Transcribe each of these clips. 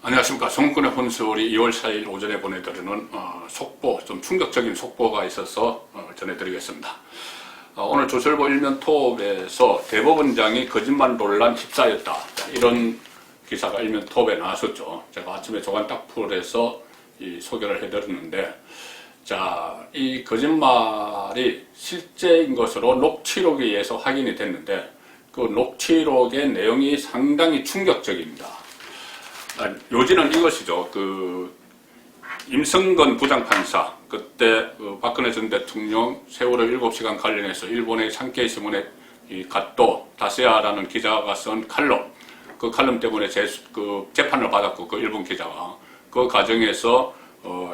안녕하십니까. 송군의 혼술이 2월 4일 오전에 보내드리는 속보, 좀 충격적인 속보가 있어서 전해드리겠습니다. 오늘 조선일보 일면톱에서 대법원장이 거짓말 논란 휩싸였다, 이런 기사가 일면톱에 나왔었죠. 제가 아침에 조간딱풀에서 소개를 해드렸는데, 자, 이 거짓말이 실제인 것으로 녹취록에 의해서 확인이 됐는데, 그 녹취록의 내용이 상당히 충격적입니다. 요지는 이것이죠. 임성건 부장판사, 그때 박근혜 전 대통령 세월호 7시간 관련해서 일본의 산케이 신문의 갓도 다세아라는 기자가 쓴 칼럼, 그 칼럼 때문에 재판을 받았고, 그 일본 기자가 그 과정에서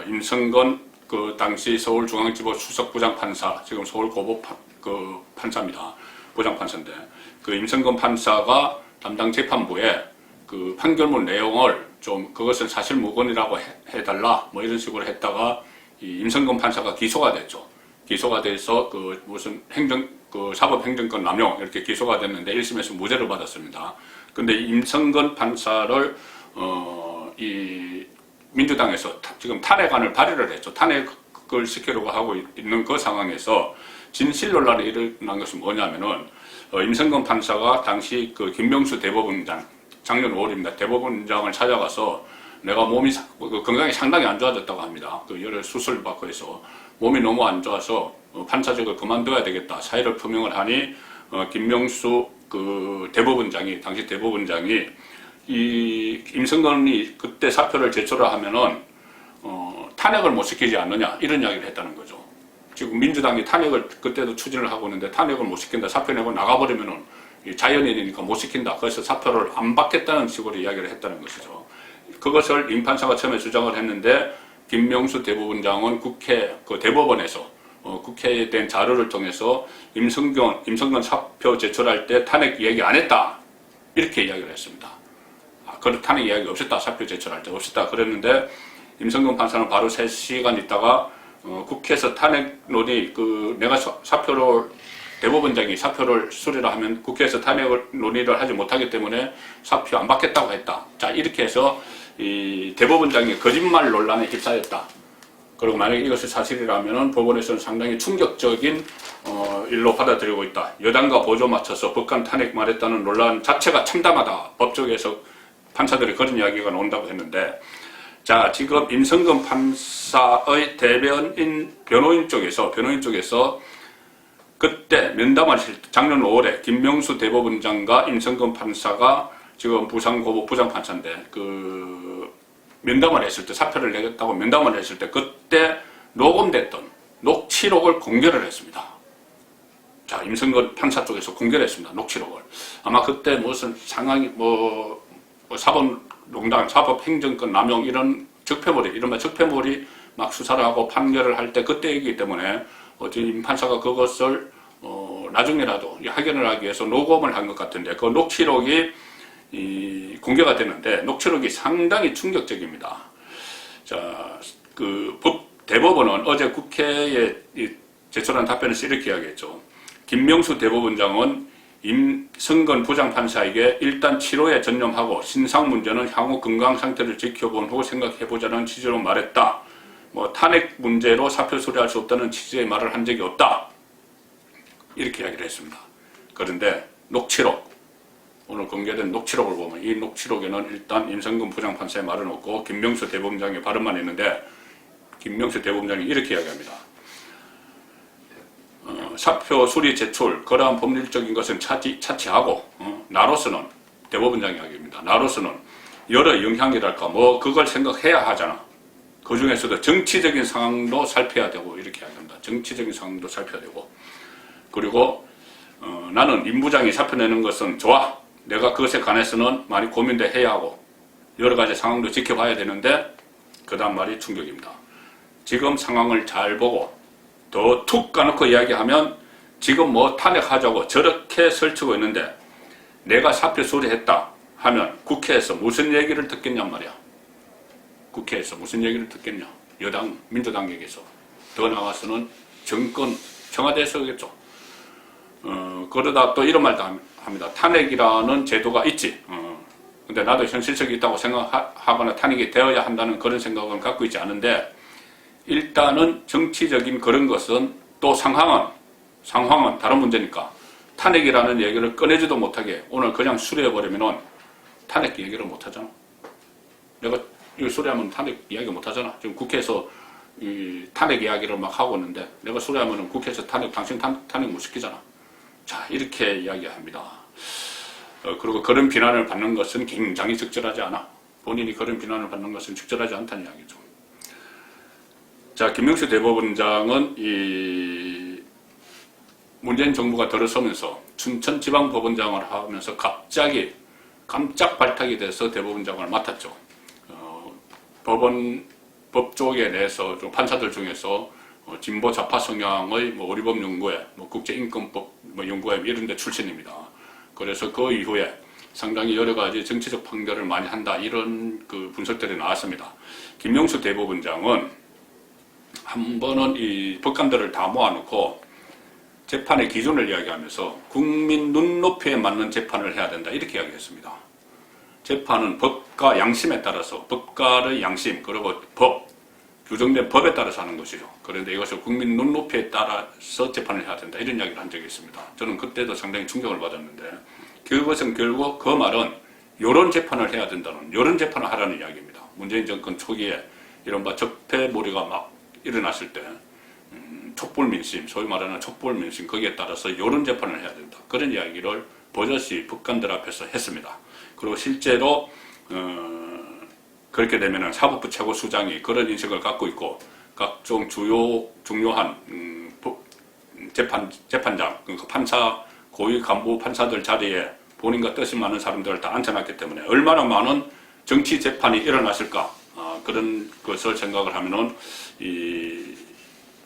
임성건 그 당시 서울중앙지법 수석 부장판사, 지금 서울고법 판사입니다. 부장판사인데, 그 임성건 판사가 담당 재판부에 그 판결문 내용을 좀 그것은 사실무근이라고 해달라, 뭐 이런 식으로 했다가 이 임성근 판사가 기소가 됐죠. 기소가 돼서 무슨 사법행정권 남용 이렇게 기소가 됐는데 1심에서 무죄를 받았습니다. 근데 임성근 판사를 이 민주당에서 지금 탄핵안을 발의를 했죠. 탄핵을 시키려고 하고 있는 그 상황에서 진실 논란이 일어난 것은 뭐냐면은 임성근 판사가 당시 그 김명수 대법원장, 작년 5월입니다. 대법원장을 찾아가서 내가 몸이 건강이 상당히 안 좋아졌다고 합니다. 열을 수술을 받고 해서 몸이 너무 안 좋아서 판사직을 그만둬야 되겠다, 사의를 표명을 하니 김명수 대법원장이, 당시 대법원장이 이 임성건이 그때 사표를 제출을 하면은 탄핵을 못 시키지 않느냐, 이런 이야기를 했다는 거죠. 지금 민주당이 탄핵을 그때도 추진을 하고 있는데 탄핵을 못 시킨다, 사표 내고 나가버리면은 자연인이니까 못 시킨다, 그래서 사표를 안 받겠다는 식으로 이야기를 했다는 것이죠. 그것을 임 판사가 처음에 주장을 했는데, 김명수 대법원장은 대법원에서 국회에 된 자료를 통해서 임성건 사표 제출할 때 탄핵 이야기 안 했다, 이렇게 이야기를 했습니다. 그런 탄핵 이야기 없었다, 사표 제출할 때 없었다 그랬는데, 임성건 판사는 바로 3시간 있다가 국회에서 탄핵 논의, 내가 대법원장이 사표를 수리를 하면 국회에서 탄핵 논의를 하지 못하기 때문에 사표 안 받겠다고 했다. 자, 이렇게 해서 이 대법원장이 거짓말 논란에 휩싸였다. 그리고 만약에 이것이 사실이라면 법원에서는 상당히 충격적인 일로 받아들이고 있다. 여당과 보조 맞춰서 법관 탄핵 말했다는 논란 자체가 참담하다. 법조계에서 판사들이 그런 이야기가 나온다고 했는데, 자, 지금 임성근 판사의 변호인 쪽에서 그때 면담을 했을 때, 작년 5월에 김명수 대법원장과 임성근 판사가 지금 부산고법 부장판사인데, 면담을 했을 때, 사표를 내겠다고 면담을 했을 때, 그때 녹음됐던 녹취록을 공개를 했습니다. 자, 임성근 판사 쪽에서 공개를 했습니다. 녹취록을. 아마 그때 무슨 상황이, 사법농단, 사법행정권 남용, 이런 적폐물이 막 수사를 하고 판결을 할 때 그때이기 때문에 임 판사가 그것을 나중에라도 확인을 하기 위해서 녹음을 한 것 같은데, 그 녹취록이 공개가 되는데 녹취록이 상당히 충격적입니다. 자, 대법원은 어제 국회에 제출한 답변에서 이렇게 이야기했죠. 김명수 대법원장은 임성건 부장판사에게 일단 치료에 전념하고 신상 문제는 향후 건강 상태를 지켜본 후 생각해보자는 취지로 말했다. 탄핵 문제로 사표 수리할 수 없다는 취지의 말을 한 적이 없다, 이렇게 이야기를 했습니다. 그런데 녹취록, 오늘 공개된 녹취록을 보면 이 녹취록에는 일단 임성근 부장판사의 말은 없고 김명수 대법원장의 발언만 있는데, 김명수 대법원장이 이렇게 이야기합니다. 사표 수리 제출, 그러한 법률적인 것은 차치하고 나로서는, 대법원장 이야기입니다. 나로서는 여러 영향이랄까 그걸 생각해야 하잖아. 그 중에서도 정치적인 상황도 살펴야 되고, 이렇게 이야기합니다. 정치적인 상황도 살펴야 되고, 그리고 나는 임 부장이 사표 내는 것은 좋아. 내가 그것에 관해서는 많이 고민도 해야 하고 여러 가지 상황도 지켜봐야 되는데, 그 다음 말이 충격입니다. 지금 상황을 잘 보고 더 툭 까놓고 이야기하면 지금 탄핵하자고 저렇게 설치고 있는데, 내가 사표 수리했다 하면 국회에서 무슨 얘기를 듣겠냔 말이야. 국회에서 무슨 얘기를 듣겠냐. 여당, 민주당에게서. 더 나아가서는 정권, 청와대에서겠죠. 그러다 또 이런 말도 합니다. 탄핵이라는 제도가 있지. 근데 나도 현실성이 있다고 생각하거나 탄핵이 되어야 한다는 그런 생각은 갖고 있지 않은데, 일단은 정치적인 그런 것은 또 상황은 다른 문제니까 탄핵이라는 얘기를 꺼내지도 못하게 오늘 그냥 수리해버리면은 탄핵 얘기를 못하잖아. 내가 이거 수리하면 탄핵 이야기 못하잖아. 지금 국회에서 이 탄핵 이야기를 막 하고 있는데 내가 수리하면은 국회에서 당신 탄핵 못 시키잖아. 자, 이렇게 이야기합니다. 그리고 그런 비난을 받는 것은 굉장히 적절하지 않아. 본인이 그런 비난을 받는 것은 적절하지 않다는 이야기죠. 자, 김명수 대법원장은 이 문재인 정부가 들어서면서 춘천지방법원장을 하면서 갑자기 깜짝 발탁이 돼서 대법원장을 맡았죠. 법조계 내에서 좀 판사들 중에서 진보 좌파 성향의 오리법 연구회, 국제인권법 연구회 이런 데 출신입니다. 그래서 그 이후에 상당히 여러 가지 정치적 판결을 많이 한다, 이런 그 분석들이 나왔습니다. 김명수 대법원장은 한 번은 이 법관들을 다 모아놓고 재판의 기준을 이야기하면서 국민 눈높이에 맞는 재판을 해야 된다, 이렇게 이야기했습니다. 재판은 법과 양심에 따라서, 법과의 양심, 그리고 규정된 법에 따라서 하는 것이죠. 그런데 이것을 국민 눈높이에 따라서 재판을 해야 된다, 이런 이야기를 한 적이 있습니다. 저는 그때도 상당히 충격을 받았는데, 그것은 결국 그 말은 여론 재판을 해야 된다는, 여론 재판을 하라는 이야기입니다. 문재인 정권 초기에 이른바 적폐몰이가 막 일어났을 때 촛불민심, 소위 말하는 촛불민심, 거기에 따라서 여론 재판을 해야 된다, 그런 이야기를 버젓이 법관들 앞에서 했습니다. 그리고 실제로 그렇게 되면은 사법부 최고수장이 그런 인식을 갖고 있고, 각종 중요한 재판장, 그러니까 판사, 고위 간부 판사들 자리에 본인과 뜻이 많은 사람들을 다 앉혀놨기 때문에 얼마나 많은 정치 재판이 일어났을까, 그런 것을 생각을 하면은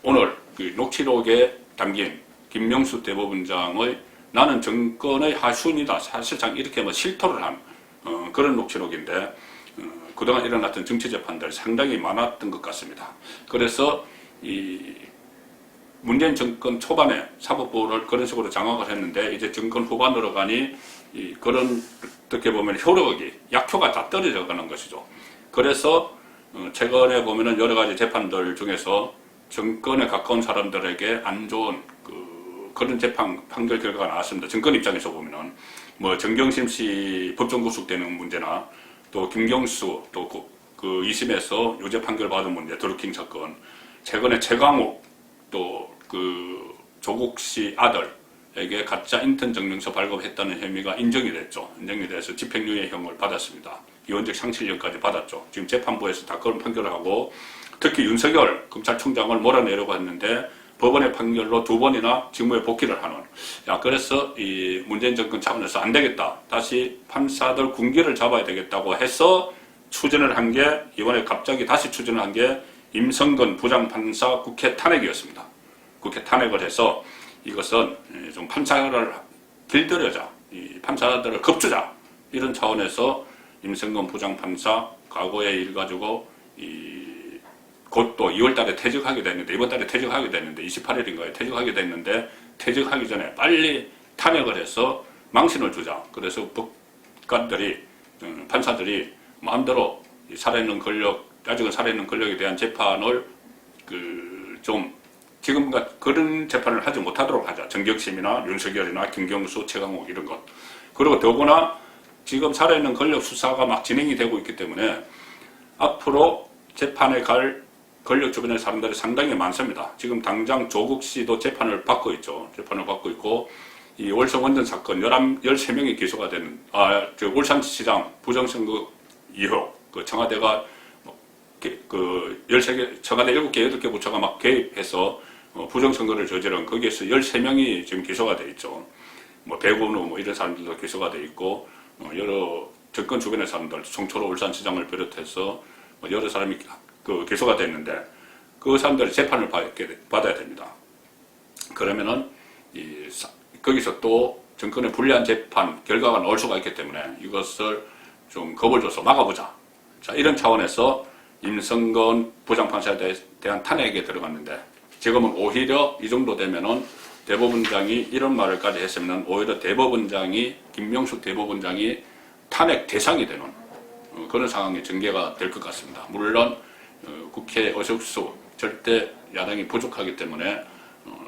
오늘 그 녹취록에 담긴 김명수 대법원장의 나는 정권의 하수인이다, 사실상 이렇게 실토를 한 그런 녹취록인데, 그동안 일어났던 정치 재판들이 상당히 많았던 것 같습니다. 그래서 이 문재인 정권 초반에 사법부를 그런 식으로 장악을 했는데, 이제 정권 후반으로 가니 그런 어떻게 보면 효력이, 약효가 다 떨어져 가는 것이죠. 그래서 최근에 보면은 여러 가지 재판들 중에서 정권에 가까운 사람들에게 안 좋은 그런 판결 결과가 나왔습니다. 정권 입장에서 보면은 정경심 씨 법정 구속되는 문제나, 또 김경수, 또 그 2심에서 유죄 판결 받은 문제, 드루킹 사건, 최근에 최강욱, 또 그 조국 씨 아들에게 가짜 인턴 증명서 발급했다는 혐의가 인정이 됐죠. 인정이 돼서 집행유예형을 받았습니다. 이원적 상실형까지 받았죠. 지금 재판부에서 다 그런 판결을 하고, 특히 윤석열 검찰총장을 몰아내려고 했는데 법원의 판결로 2번이나 직무에 복귀를 하는. 그래서 이 문재인 정권 차원에서 안 되겠다, 다시 판사들 군기를 잡아야 되겠다고 해서 추진을 한 게, 이번에 갑자기 다시 추진을 한 게 임성근 부장판사 국회 탄핵이었습니다. 국회 탄핵을 해서 이것은 좀 판사를 길들여자, 이 판사들을 겁주자, 이런 차원에서 임성근 부장판사 과거의 일 가지고 곧 또 2월 달에 퇴직하게 됐는데, 이번 달에 퇴직하게 됐는데, 28일인가에 퇴직하게 됐는데, 퇴직하기 전에 빨리 탄핵을 해서 망신을 주자. 그래서 법관들이, 판사들이 마음대로 살아있는 권력, 아직은 살아있는 권력에 대한 재판을 지금과 그런 재판을 하지 못하도록 하자. 정경심이나 윤석열이나 김경수, 최강욱 이런 것. 그리고 더구나 지금 살아있는 권력 수사가 막 진행이 되고 있기 때문에 앞으로 재판에 갈 권력 주변의 사람들이 상당히 많습니다. 지금 당장 조국 씨도 재판을 받고 있죠. 재판을 받고 있고, 이 월성 원전 사건 13명이 기소가 되는, 울산시장 부정선거 이후, 청와대가 청와대 7개, 8개 부처가 막 개입해서 부정선거를 저지른, 거기에서 13명이 지금 기소가 돼 있죠. 배건우 이런 사람들도 기소가 돼 있고, 여러 정권 주변의 사람들, 송철호 울산시장을 비롯해서 여러 사람이 기소가 됐는데, 그 사람들이 재판을 받아야 됩니다. 그러면은 거기서 또 정권의 불리한 재판 결과가 나올 수가 있기 때문에 이것을 좀 겁을 줘서 막아보자. 자, 이런 차원에서 임성근 부장판사에 대한 탄핵에 들어갔는데, 지금은 오히려 이 정도 되면은 대법원장이 이런 말을까지 했으면, 오히려 김명수 대법원장이 탄핵 대상이 되는 그런 상황의 전개가 될 것 같습니다. 물론 국회 의석수 절대 야당이 부족하기 때문에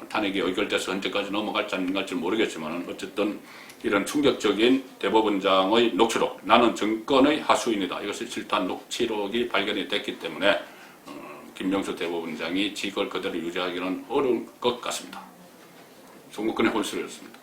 탄핵이 의결돼서 언제까지 넘어갈지 안 갈지 모르겠지만 어쨌든 이런 충격적인 대법원장의 녹취록, 나는 정권의 하수인이다, 이것을 실탄 녹취록이 발견이 됐기 때문에 김명수 대법원장이 직을 그대로 유지하기는 어려울 것 같습니다. 송국근의 홀수였습니다.